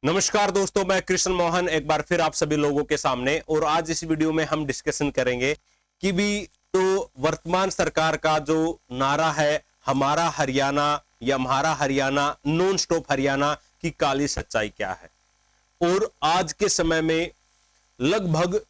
नमस्कार दोस्तों, मैं कृष्ण मोहन एक बार फिर आप सभी लोगों के सामने। और आज इस वीडियो में हम डिस्कशन करेंगे कि भी तो वर्तमान सरकार का जो नारा है हमारा हरियाणा या हमारा हरियाणा नॉन स्टॉप हरियाणा की काली सच्चाई क्या है। और आज के समय में लगभग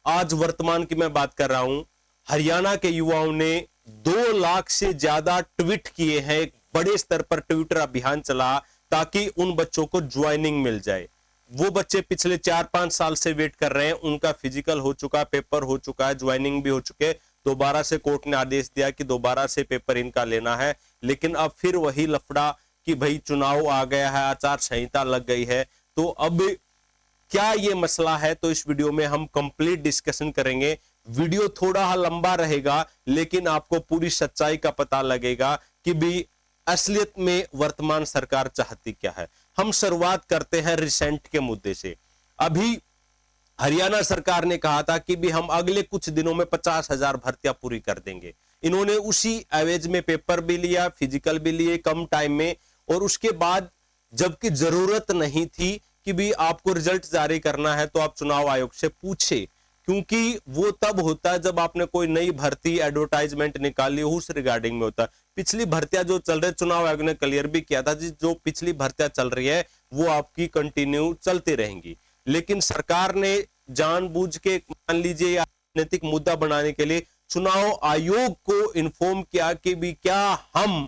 आज वर्तमान की मैं बात कर रहा हूं, हरियाणा के युवाओं ने 2 लाख से ज्यादा ट्वीट किए हैं। एक बड़े स्तर पर ट्विटर अभियान चला ताकि उन बच्चों को ज्वाइनिंग मिल जाए। वो बच्चे पिछले 4-5 साल से वेट कर रहे हैं, उनका फिजिकल हो चुका, पेपर हो चुका है, ज्वाइनिंग भी हो चुके। दोबारा से कोर्ट ने आदेश दिया कि दोबारा से पेपर इनका लेना है। लेकिन अब फिर वही लफड़ा कि भाई चुनाव आ गया है, आचार संहिता लग गई है, तो अब क्या ये मसला है। तो इस वीडियो में हम कंप्लीट डिस्कशन करेंगे। वीडियो थोड़ा लंबा रहेगा लेकिन आपको पूरी सच्चाई का पता लगेगा कि भी असलियत में वर्तमान सरकार चाहती क्या है। हम शुरुआत करते हैं रिसेंट के मुद्दे से। अभी हरियाणा सरकार ने कहा था कि भी हम अगले कुछ दिनों में 50,000 भर्तियां पूरी कर देंगे। इन्होंने उसी एवज में पेपर भी लिया, फिजिकल भी लिए कम टाइम में। और उसके बाद जबकि जरूरत नहीं थी कि भी आपको रिजल्ट जारी करना है तो आप चुनाव आयोग से पूछे, क्योंकि वो तब होता है जब आपने कोई नई भर्ती एडवर्टाइजमेंट निकाली उस रिगार्डिंग में होता है। पिछली भर्तियां जो चल रही, चुनाव आयोग ने क्लियर भी किया था जो पिछली भर्तियां चल रही है वो आपकी कंटिन्यू चलती रहेंगी। लेकिन सरकार ने जानबूझ के मान लीजिए राजनीतिक मुद्दा बनाने के लिए चुनाव आयोग को इन्फॉर्म किया कि भी क्या हम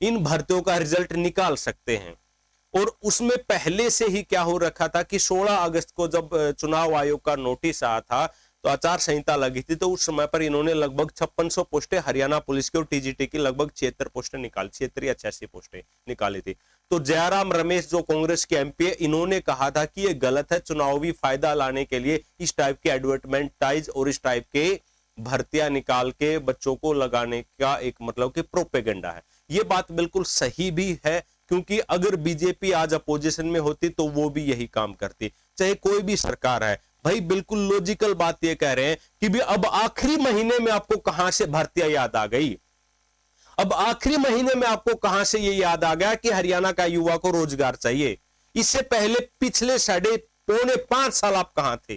इन भर्तियों का रिजल्ट निकाल सकते हैं। और उसमें पहले से ही क्या हो रखा था कि 16 अगस्त को जब चुनाव आयोग का नोटिस आया था तो आचार संहिता लगी थी, तो उस समय पर इन्होंने लगभग 5600 पोस्टें हरियाणा पुलिस की और टीजीटी की लगभग 76 पोस्टें निकाली, 76 या 86 पोस्टें निकाली थी। तो जयराम रमेश जो कांग्रेस के एमपी है, इन्होंने कहा था कि यह गलत है, चुनावी फायदा लाने के लिए इस टाइप के एडवर्टाइजमेंट और इस टाइप के भर्तियां निकाल के बच्चों को लगाने का एक मतलब कि प्रोपेगेंडा है। ये बात बिल्कुल सही भी है, क्योंकि अगर बीजेपी आज अपोजिशन में होती तो वो भी यही काम करती, चाहे कोई भी सरकार है। भाई बिल्कुल लॉजिकल बात ये कह रहे हैं कि भी अब आखिरी महीने में आपको कहां से भर्तियां याद आ गई। अब आखिरी महीने में आपको कहां से ये याद आ गया कि हरियाणा का युवा को रोजगार चाहिए। इससे पहले पिछले 4.5 साल आप कहां थे।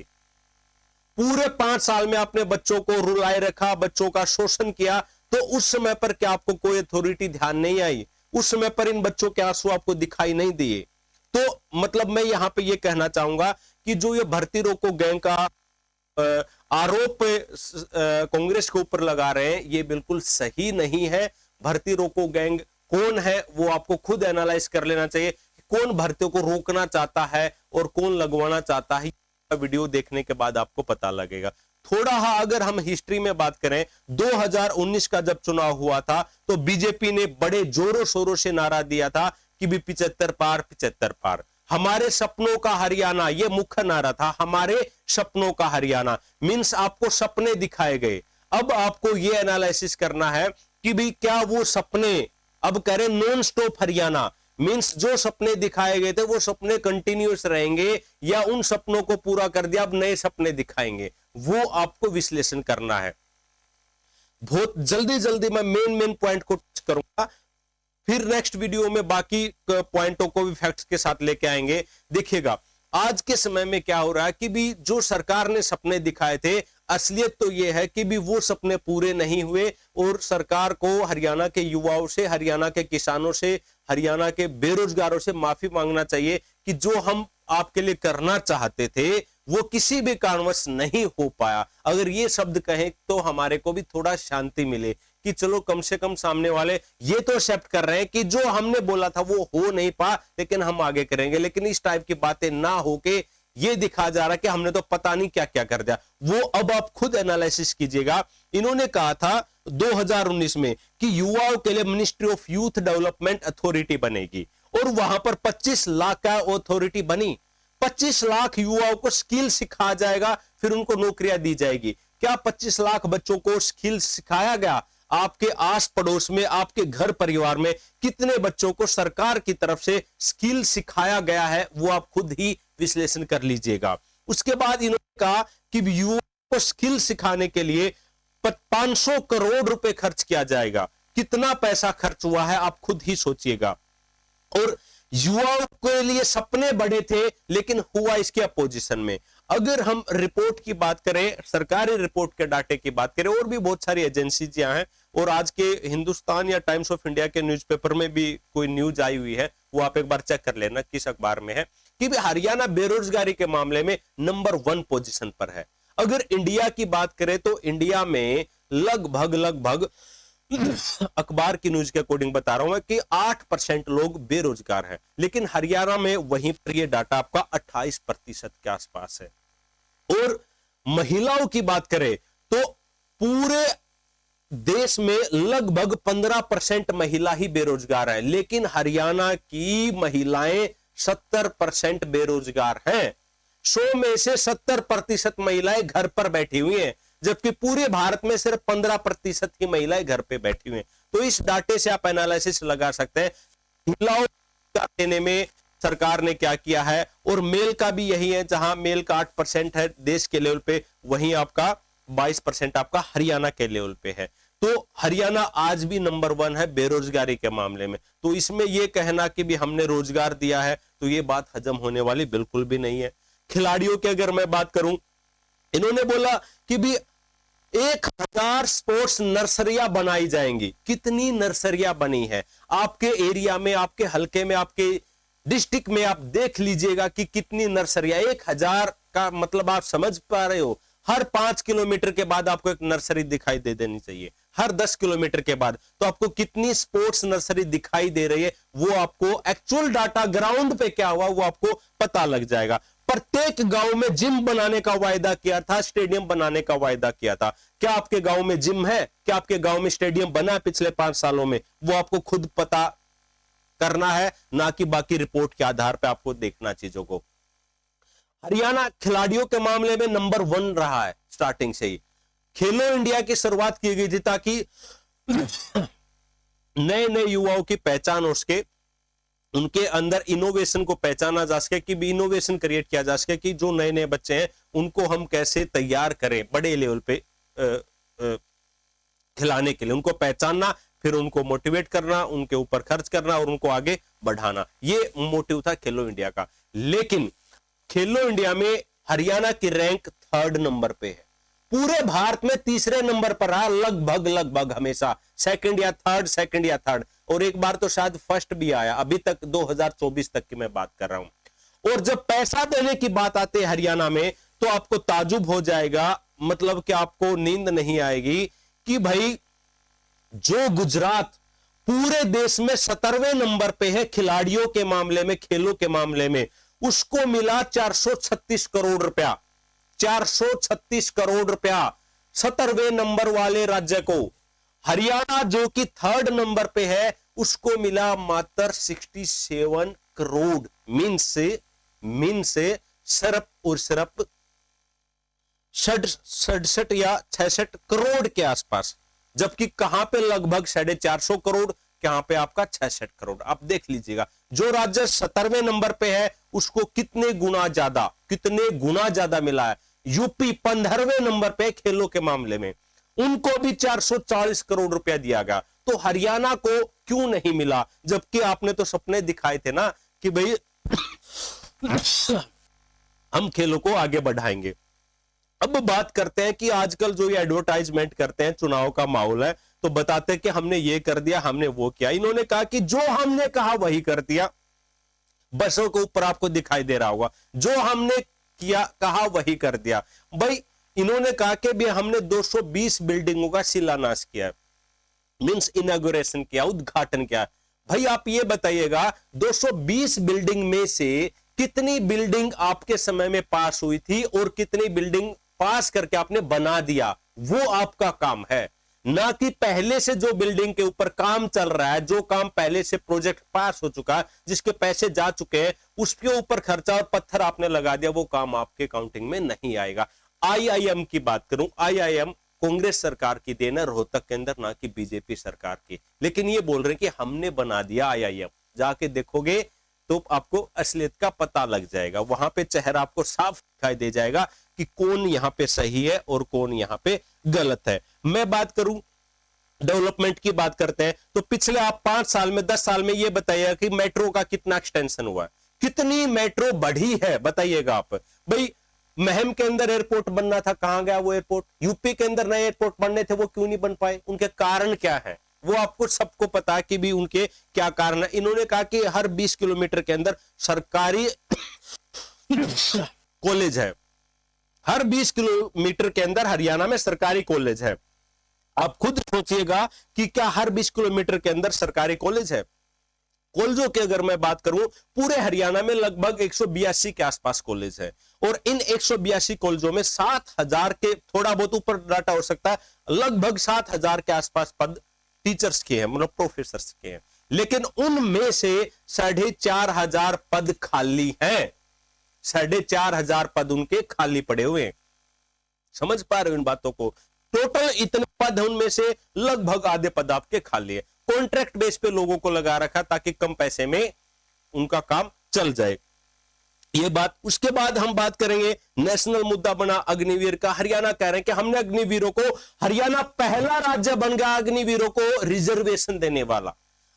पूरे 5 साल में आपने बच्चों को रुलाए रखा, बच्चों का शोषण किया। तो उस समय पर क्या आपको कोई अथॉरिटी ध्यान नहीं आई? उस समय पर इन बच्चों के आंसू आपको दिखाई नहीं दिए? तो मतलब मैं यहां पे ये कहना चाहूंगा कि जो ये भर्ती रोको गैंग का आरोप कांग्रेस के ऊपर लगा रहे हैं, ये बिल्कुल सही नहीं है। भर्ती रोको गैंग कौन है वो आपको खुद एनालाइज कर लेना चाहिए। कौन भर्तियों को रोकना चाहता है और कौन लगवाना चाहता है, वीडियो देखने के बाद आपको पता लगेगा। थोड़ा अगर हम हिस्ट्री में बात करें, 2019 का जब चुनाव हुआ था तो बीजेपी ने बड़े जोरों शोरों से नारा दिया था कि भी 75 पार 75 पार, हमारे सपनों का हरियाणा, ये मुख्य नारा था, हमारे सपनों का हरियाणा। मींस आपको सपने दिखाए गए। अब आपको ये एनालिसिस करना है कि भी क्या वो सपने अब करें नॉन स्टॉप हरियाणा, मींस जो सपने दिखाए गए थे वो सपने कंटिन्यूस रहेंगे या उन सपनों को पूरा कर दिया अब नए सपने दिखाएंगे, वो आपको विश्लेषण करना है। बहुत जल्दी जल्दी मैं मेन पॉइंट को टच करूंगा, फिर नेक्स्ट वीडियो में बाकी पॉइंटों को भी फैक्ट्स के साथ लेके आएंगे। देखिएगा आज के समय में क्या हो रहा है कि भी जो सरकार ने सपने दिखाए थे, असलियत तो यह है कि भी वो सपने पूरे नहीं हुए। और सरकार को हरियाणा के युवाओं से, हरियाणा के किसानों से, हरियाणा के बेरोजगारों से माफी मांगना चाहिए कि जो हम आपके लिए करना चाहते थे वो किसी भी कारणवश नहीं हो पाया। अगर ये शब्द कहें तो हमारे को भी थोड़ा शांति मिले कि चलो कम से कम सामने वाले ये तो एक्सेप्ट कर रहे हैं कि जो हमने बोला था वो हो नहीं पा, लेकिन हम आगे करेंगे। लेकिन इस टाइप की बातें ना होके ये दिखा जा रहा कि हमने तो पता नहीं क्या क्या कर दिया। वो अब आप खुद एनालिसिस कीजिएगा। इन्होंने कहा था 2019 में कि युवाओं के लिए ministry of youth development authority बनेगी और वहां पर 25 लाख का अथॉरिटी बनी। 25 लाख युवाओं को स्किल सिखाया जाएगा, फिर उनको नौकरियां दी जाएगी। क्या 25 लाख बच्चों को स्किल सिखाया गया? आपके आस पड़ोस में, आपके घर परिवार में कितने बच्चों को सरकार की तरफ से स्किल सिखाया गया है, वो आप खुद ही विश्लेषण कर लीजिएगा। उसके बाद इन्होंने कहा कि युवाओं को स्किल सिखाने के लिए 500 करोड़ रुपए खर्च किया जाएगा। कितना पैसा खर्च हुआ है आप खुद ही सोचिएगा। और युवाओं के लिए सपने बड़े थे, लेकिन हुआ इसके अपोजिशन में। अगर हम रिपोर्ट की बात करें, सरकारी रिपोर्ट के डाटे की बात करें, और भी बहुत सारी एजेंसीज यहाँ हैं, और आज के हिंदुस्तान या टाइम्स ऑफ इंडिया के न्यूज़पेपर में भी कोई न्यूज आई हुई है, वो आप एक बार चेक कर लेना किस अखबार में है, कि हरियाणा बेरोजगारी के मामले में नंबर 1 पोजीशन पर है। अगर इंडिया की बात करें तो इंडिया में लगभग अखबार की न्यूज के अकॉर्डिंग बता रहा हूं मैं कि 8% लोग बेरोजगार हैं, लेकिन हरियाणा में वहीं पर यह डाटा आपका 28% के आसपास है। और महिलाओं की बात करें तो पूरे देश में लगभग 15% महिला ही बेरोजगार है, लेकिन हरियाणा की महिलाएं 70% बेरोजगार हैं। 100 में से 70% महिलाएं घर पर बैठी हुई हैं, जबकि पूरे भारत में सिर्फ 15% ही महिलाएं घर पे बैठी हुई हैं। तो इस डाटे से आप एनालिसिस लगा सकते हैं महिलाओं को देने में सरकार ने क्या किया है। और मेल का भी यही है, जहां मेल का 8% है देश के लेवल पे, वहीं आपका 22% आपका हरियाणा के लेवल पे है। तो हरियाणा आज भी नंबर 1 है बेरोजगारी के मामले में। तो इसमें यह कहना कि भी हमने रोजगार दिया है, तो यह बात हजम होने वाली बिल्कुल भी नहीं है। खिलाड़ियों की अगर मैं बात करूं, इन्होंने बोला कि भी 1000 स्पोर्ट्स नर्सरियां बनाई जाएंगी। कितनी नर्सरियां बनी है आपके एरिया में, आपके हलके में, आपके डिस्ट्रिक्ट में? आप देख लीजिएगा कि कितनी नर्सरियां। 1000 का मतलब आप समझ पा रहे हो, हर 5 किलोमीटर के बाद आपको एक नर्सरी दिखाई दे देनी चाहिए, हर 10 किलोमीटर के बाद। तो आपको कितनी स्पोर्ट्स नर्सरी दिखाई दे रही है, वो आपको एक्चुअल डाटा ग्राउंड पे क्या हुआ वो आपको पता लग जाएगा। प्रत्येक गांव में जिम बनाने का वायदा किया था, स्टेडियम बनाने का वायदा किया था। क्या आपके गांव में जिम है? क्या आपके गांव में स्टेडियम बना पिछले 5 सालों में? वो आपको खुद पता करना है, ना कि बाकी रिपोर्ट के आधार पर आपको देखना चीजों को। हरियाणा खिलाड़ियों के मामले में नंबर 1 रहा है स्टार्टिंग से ही। खेलो इंडिया की शुरुआत की गई थी ताकि नए नए युवाओं की पहचान हो सके, उनके अंदर इनोवेशन को पहचाना जा सके, कि भी इनोवेशन क्रिएट किया जा सके, कि जो नए नए बच्चे हैं उनको हम कैसे तैयार करें बड़े लेवल पे खिलाने के लिए। उनको पहचानना, फिर उनको मोटिवेट करना, उनके ऊपर खर्च करना और उनको आगे बढ़ाना, ये मोटिव था खेलो इंडिया का। लेकिन खेलो इंडिया में हरियाणा की रैंक 3rd नंबर पे है। पूरे भारत में 3रे नंबर पर रहा लगभग हमेशा, सेकंड या थर्ड, और एक बार तो शायद फर्स्ट भी आया, अभी तक 2024 तक की मैं बात कर रहा हूं। और जब पैसा देने की बात आती है हरियाणा में, तो आपको ताजुब हो जाएगा, मतलब कि आपको नींद नहीं आएगी कि भाई जो गुजरात पूरे देश में 17वें नंबर पे है खिलाड़ियों के मामले में, खेलों के मामले में, उसको मिला 436 करोड़ रुपया। 436 करोड़ रुपया 17वें नंबर वाले राज्य को। हरियाणा जो कि 3rd नंबर पे है, उसको मिला मात्र 67 करोड़। मीन से सिर्फ और सिर्फ 67 या 66 करोड़ के आसपास, जबकि कहां पे लगभग 450 करोड़, कहां पे आपका 66 करोड़। आप देख लीजिएगा, जो राज्य 17वें नंबर पे है उसको कितने गुना ज्यादा मिला है। यूपी 15वें नंबर पे खेलों के मामले में, उनको भी 440 करोड़ रुपया दिया गया। तो हरियाणा को क्यों नहीं मिला, जबकि आपने तो सपने दिखाए थे ना कि भाई हम खेलों को आगे बढ़ाएंगे। अब बात करते हैं कि आजकल जो ये एडवर्टाइजमेंट करते हैं, चुनाव का माहौल है, तो बताते हैं कि हमने ये कर दिया, हमने वो किया। इन्होंने कहा कि जो हमने कहा वही कर दिया। बसों के ऊपर आपको दिखाई दे रहा होगा, जो हमने किया कहा वही कर दिया। भाई इन्होंने कहा कि भी हमने 220 बिल्डिंगों का शिलान्यास किया, मींस इनॉग्रेशन किया, उद्घाटन किया। भाई आप ये बताइएगा 220 बिल्डिंग में से कितनी बिल्डिंग आपके समय में पास हुई थी और कितनी बिल्डिंग पास करके आपने बना दिया, वो आपका काम है। ना कि पहले से जो बिल्डिंग के ऊपर काम चल रहा है, जो काम पहले से प्रोजेक्ट पास हो चुका है, जिसके पैसे जा चुके हैं, उसके ऊपर खर्चा और पत्थर आपने लगा दिया, वो काम आपके काउंटिंग में नहीं आएगा। आईआईएम की बात करूं, आईआईएम कांग्रेस सरकार की देन है, रोहतक के अंदर, ना कि बीजेपी सरकार की। लेकिन ये बोल रहे हैं कि हमने बना दिया आईआईएम। जाके देखोगे तो आपको असलियत का पता लग जाएगा, वहां पे चेहरा आपको साफ दिखाई दे जाएगा कि कौन यहां पे सही है और कौन यहां पे गलत है। मैं बात करूं डेवलपमेंट की बात करते हैं तो पिछले आप 5 साल में 10 साल में ये बताइए कि मेट्रो का कितना एक्सटेंशन हुआ है, कितनी मेट्रो बढ़ी है बताइएगा आप। भाई महम के अंदर एयरपोर्ट बनना था, कहां गया वो एयरपोर्ट? यूपी के अंदर नए एयरपोर्ट बनने थे, वो क्यों नहीं बन पाए? उनके कारण क्या है वो आपको सबको पता है कि भी उनके क्या कारण है। इन्होंने कहा कि हर 20 किलोमीटर के अंदर सरकारी कॉलेज है, हर 20 किलोमीटर के अंदर हरियाणा में सरकारी कॉलेज है। आप खुद सोचिएगा कि क्या हर 20 किलोमीटर के अंदर सरकारी कॉलेज है? कॉलेजों की अगर मैं बात करूं पूरे हरियाणा में लगभग 182 के आसपास कॉलेज है, और इन 182 कॉलेजों में 7000 के, थोड़ा बहुत ऊपर डाटा हो सकता है, लगभग 7000 के आसपास पद टीचर्स के हैं, मतलब प्रोफेसर्स के हैं। लेकिन उनमें से 4500 पद खाली हैं, 4500 पद उनके खाली पड़े हुए हैं। समझ पा रहे हो इन बातों को? टोटल इतने पद है, उनमें से लगभग आधे पद आपके खाली है। कॉन्ट्रैक्ट बेस पे लोगों को लगा रखा ताकि कम पैसे में उनका काम चल जाए, ये बात। उसके बाद हम बात करेंगे, नेशनल मुद्दा बना अग्निवीर का। हरियाणा कह रहे हैं कि हमने अग्निवीरों को, हरियाणा पहला राज्य बन गया अग्निवीरों को रिजर्वेशन देने वाला।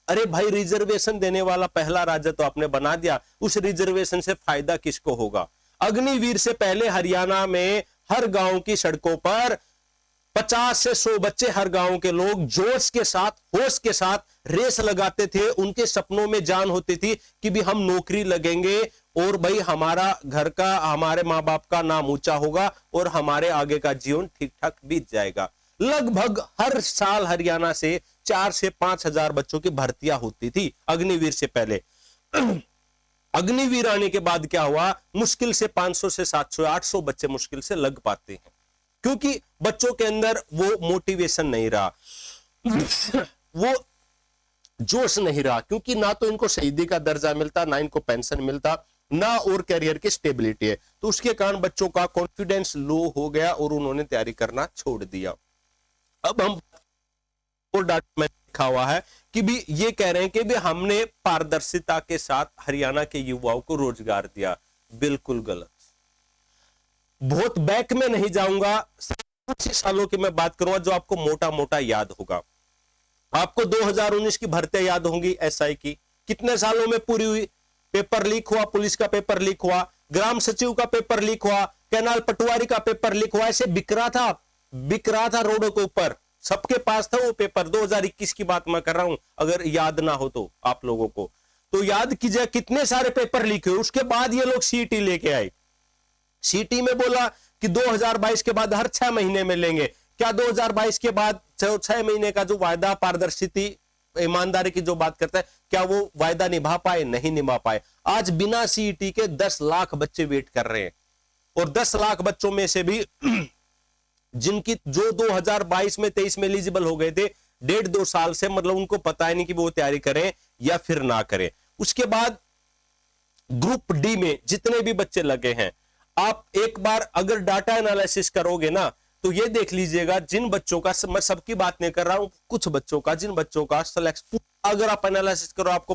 अरे भाई, रिजर्वेशन देने वाला पहला राज्य तो आपने बना दिया, उस रिजर्वेशन से फायदा किसको होगा? अग्निवीर से पहले हरियाणा में हर गांव की सड़कों पर 50 से 100 बच्चे, हर गांव के लोग जोश के साथ, होश के साथ रेस लगाते थे। उनके सपनों में जान होती थी कि भी हम नौकरी लगेंगे और भाई हमारा घर का, हमारे माँ बाप का नाम ऊंचा होगा और हमारे आगे का जीवन ठीक ठाक बीत जाएगा। लगभग हर साल हरियाणा से 4 से 5 हजार बच्चों की भर्तियां होती थी अग्निवीर से पहले। अग्निवीर आने के बाद क्या हुआ? मुश्किल से 500 से 700 800 बच्चे मुश्किल से लग पाते हैं, क्योंकि बच्चों के अंदर वो मोटिवेशन नहीं रहा, वो जोश नहीं रहा, क्योंकि ना तो इनको शहीदी का दर्जा मिलता, ना इनको पेंशन मिलता, ना और कैरियर की स्टेबिलिटी है। तो उसके कारण बच्चों का कॉन्फिडेंस लो हो गया और उन्होंने तैयारी करना छोड़ दिया। अब हम और डाटा में लिखा हुआ है कि भी ये कह रहे हैं कि भी हमने पारदर्शिता के साथ हरियाणा के युवाओं को रोजगार दिया। बिल्कुल गलत। बहुत बैक में नहीं जाऊंगा, कुछ सालों की मैं बात करूंगा जो आपको मोटा मोटा याद होगा। आपको 2019 की भर्तियां याद होंगी एसआई की, कितने सालों में पूरी हुई? पेपर लीक हुआ, पुलिस का पेपर लीक हुआ, ग्राम सचिव का पेपर लीक हुआ, कैनाल पटवारी का पेपर लीक हुआ, ऐसे बिक रहा था रोडों के ऊपर, सबके पास था वो पेपर। 2021 की बात मैं कर रहा हूं, अगर याद ना हो तो आप लोगों को तो याद कीजिए कितने सारे पेपर लीक हुए। उसके बाद ये लोग सीटी लेके आए, सीटी में बोला कि 2022 के बाद हर 6 महीने में लेंगे। क्या 2022 के बाद 6 महीने का जो वायदा, पारदर्शिता, ईमानदारी की जो बात करता है, क्या वो वायदा निभा पाए? नहीं निभा पाए। आज बिना सीईटी के 10 लाख बच्चे वेट कर रहे हैं, और 10 लाख बच्चों में से भी जिनकी जो 2022 में 23 में एलिजिबल हो गए थे, 1.5-2 साल से, मतलब उनको पता ही नहीं कि वो तैयारी करें या फिर ना करें। उसके बाद ग्रुप डी में जितने भी बच्चे लगे हैं, आप एक बार अगर डाटा एनालिसिस करोगे ना तो ये देख लीजिएगा, जिन बच्चों का, मैं सबकी बात नहीं कर रहा हूं, कुछ बच्चों का, जिन बच्चों का सिलेक्शन, अगर आप एनालिसिस करो आपको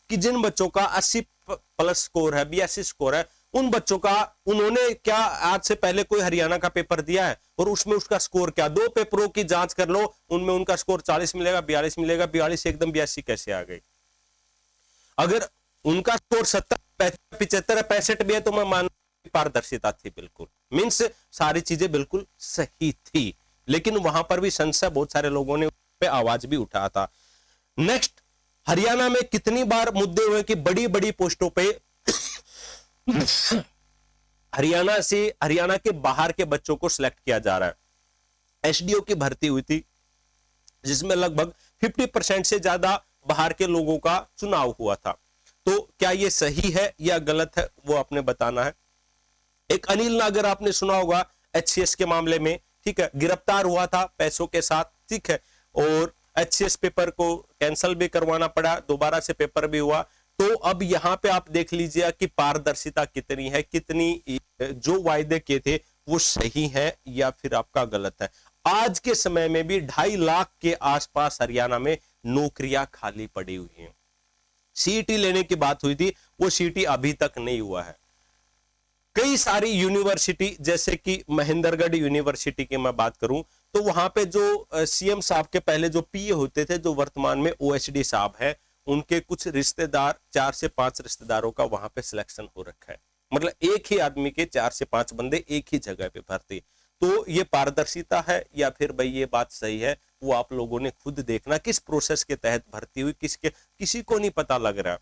कि जिन बच्चों का 80 प्लस स्कोर है, 82 स्कोर है, उन बच्चों का, उन्होंने क्या आज से पहले कोई हरियाणा का पेपर दिया है और उसमें उसका स्कोर क्या? 2 पेपरों की जांच कर लो, उनमें उनका स्कोर 40 मिलेगा, 42 मिलेगा, 42 एकदम 82 कैसे आ गई? अगर उनका स्कोर 70, 75, 65 भी है तो मैं मान, पारदर्शिता थी बिल्कुल, मींस सारी चीजें बिल्कुल सही थी। लेकिन वहां पर भी संशय, बहुत सारे लोगों ने पे आवाज भी उठाया था। नेक्स्ट, हरियाणा में कितनी बार मुद्दे हुए कि बड़ी बड़ी पोस्टों पे हरियाणा के बाहर के बच्चों को सिलेक्ट किया जा रहा है। एसडीओ की भर्ती हुई थी जिसमें लगभग 50% से ज्यादा बाहर के लोगों का चुनाव हुआ था। तो क्या यह सही है या गलत है, वो आपने बताना है। एक अनिल नागर आपने सुना होगा एचसीएस के मामले में, ठीक है, गिरफ्तार हुआ था पैसों के साथ, ठीक है, और एचसीएस पेपर को कैंसिल भी करवाना पड़ा, दोबारा से पेपर भी हुआ। तो अब यहां पे आप देख लीजिए कि पारदर्शिता कितनी है, कितनी जो वायदे किए थे वो सही है या फिर आपका गलत है। आज के समय में भी 2.5 लाख के आसपास हरियाणा में नौकरियां खाली पड़ी हुई हैं। सीईटी लेने की बात हुई थी, वो सीईटी अभी तक नहीं हुआ है। कई सारी यूनिवर्सिटी, जैसे कि महेंद्रगढ़ यूनिवर्सिटी की मैं बात करूं तो वहां पे जो सीएम साहब के पहले जो पीए होते थे, जो वर्तमान में ओएसडी साहब है, उनके कुछ रिश्तेदार, 4 से 5 रिश्तेदारों का वहां पे सिलेक्शन हो रखा है। मतलब एक ही आदमी के 4 से 5 बंदे एक ही जगह पे भर्ती। तो ये पारदर्शिता है या फिर भाई ये बात सही है, वो आप लोगों ने खुद देखना, किस प्रोसेस के तहत भर्ती हुई, किसी को नहीं पता लग रहा।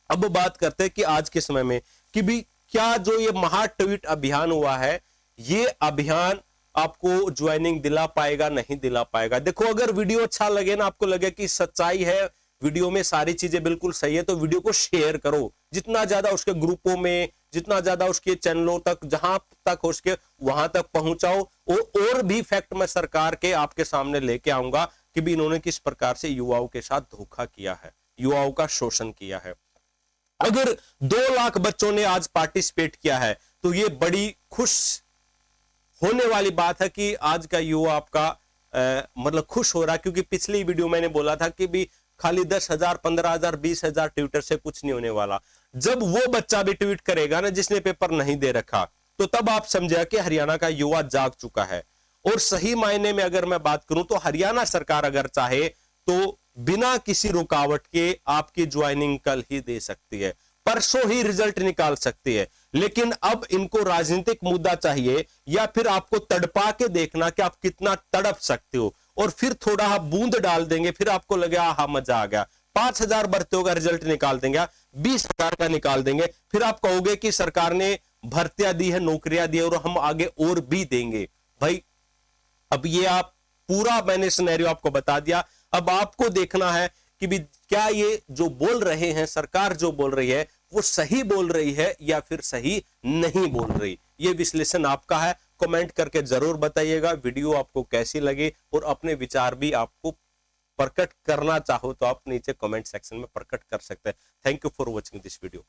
अब बात करते हैं कि आज के समय में कि भी क्या जो ये महा ट्वीट अभियान हुआ है, ये अभियान आपको ज्वाइनिंग दिला पाएगा, नहीं दिला पाएगा। देखो, अगर वीडियो अच्छा लगे ना, आपको लगे कि सच्चाई है, वीडियो में सारी चीजें बिल्कुल सही है, तो वीडियो को शेयर करो, जितना ज्यादा उसके ग्रुपों में, जितना ज्यादा उसके चैनलों तक, जहां तक हो सके वहां तक पहुंचाओ। और भी फैक्ट मैं सरकार के आपके सामने लेके आऊंगा कि भी इन्होंने किस प्रकार से युवाओं के साथ धोखा किया है, युवाओं का शोषण किया है। अगर 2 लाख बच्चों ने आज पार्टिसिपेट किया है तो ये बड़ी खुश होने वाली बात है कि आज का युवा आपका मतलब खुश हो रहा है, क्योंकि पिछली वीडियो मैंने बोला था कि भी खाली 10,000, 15,000, 20,000 ट्विटर से कुछ नहीं होने वाला। जब वो बच्चा भी ट्वीट करेगा ना जिसने पेपर नहीं दे रखा, तो तब आप समझिए कि हरियाणा का युवा जाग चुका है। और सही मायने में अगर मैं बात करूं तो हरियाणा सरकार अगर चाहे तो बिना किसी रुकावट के आपकी ज्वाइनिंग कल ही दे सकती है, परसों ही रिजल्ट निकाल सकती है। लेकिन अब इनको राजनीतिक मुद्दा चाहिए या फिर आपको तड़पा के देखना कि आप कितना तड़प सकते हो, और फिर थोड़ा बूंद डाल देंगे, फिर आपको लगे हाँ मजा आ गया, 5,000 भर्तियों का रिजल्ट निकाल देंगे, 20,000 का निकाल देंगे, फिर आप कहोगे कि सरकार ने भर्तियां दी है, नौकरियां दी है और हम आगे और भी देंगे। भाई अब ये आप पूरा मैंने सिनेरियो आपको बता दिया। अब आपको देखना है कि भी क्या ये जो बोल रहे हैं, सरकार जो बोल रही है, वो सही बोल रही है या फिर सही नहीं बोल रही। ये विश्लेषण आपका है, कमेंट करके जरूर बताइएगा वीडियो आपको कैसी लगी, और अपने विचार भी आपको प्रकट करना चाहो तो आप नीचे कमेंट सेक्शन में प्रकट कर सकते हैं। Thank you for watching this video.